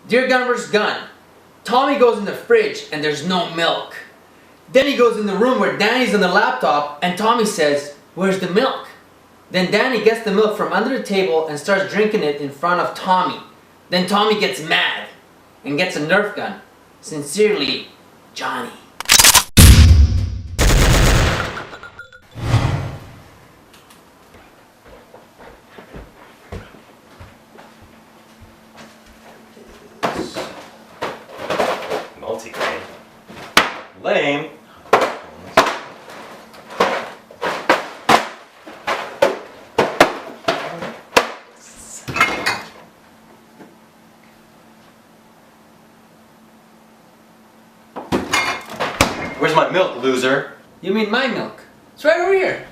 Dear gun versus gun. Tommy goes in the fridge and there's no milk. Then he goes in the room where Danny's on the laptop and Tommy says, "Where's the milk?" Then Danny gets the milk from under the table and starts drinking it in front of Tommy. Then Tommy gets mad and gets a Nerf gun. Sincerely, Johnny. Multi-game? Lame. Where's my milk, loser? You mean my milk? It's right over here.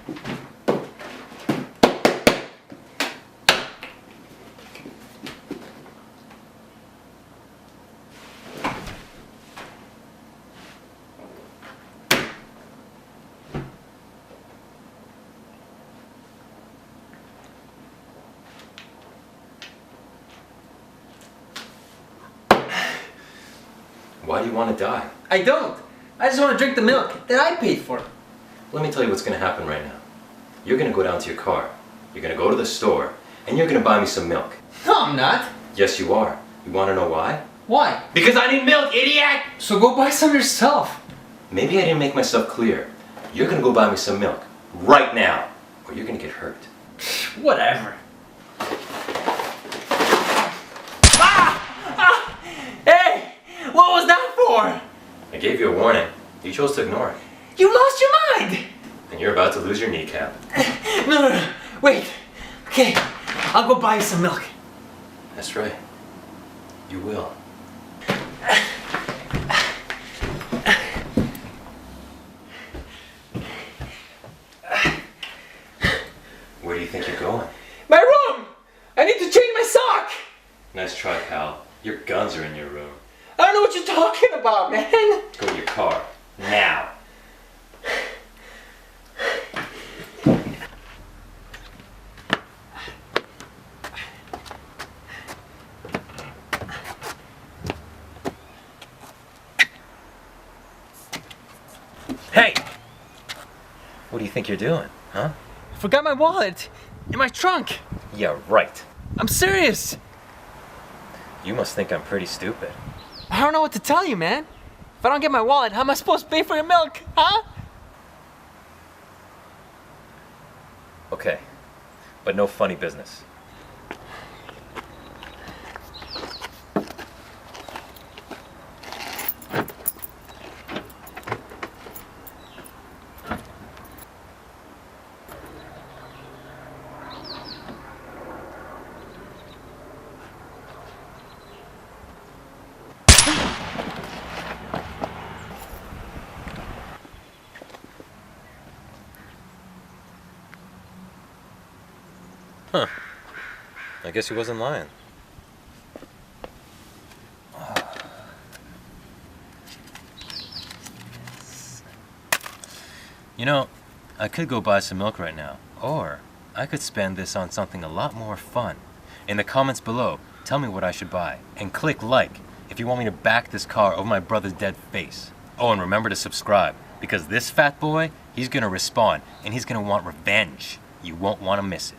Why do you want to die? I don't. I just want to drink the milk that I paid for. Let me tell you what's going to happen right now. You're going to go down to your car, you're going to go to the store, and you're going to buy me some milk. No, I'm not. Yes, you are. You want to know why? Why? Because I need milk, idiot! So go buy some yourself. Maybe I didn't make myself clear. You're going to go buy me some milk right now, or you're going to get hurt. Whatever. Hey! What was that for? I gave you a warning. You chose to ignore it. You lost your mind! And you're about to lose your kneecap. No. Wait. Okay, I'll go buy you some milk. That's right. You will. Where do you think you're going? My room! I need to change my sock! Nice try, pal. Your guns are in your room. I don't know what you're talking about, man. Go to your car. Now. Hey! What do you think you're doing, huh? I forgot my wallet in my trunk. Yeah, right. I'm serious. You must think I'm pretty stupid. I don't know what to tell you, man. If I don't get my wallet, how am I supposed to pay for your milk, huh? Okay, but no funny business. Huh. I guess he wasn't lying. You know, I could go buy some milk right now, or I could spend this on something a lot more fun. In the comments below, tell me what I should buy, and click like if you want me to back this car over my brother's dead face. Oh, and remember to subscribe, because this fat boy, he's gonna respawn, and he's gonna want revenge. You won't want to miss it.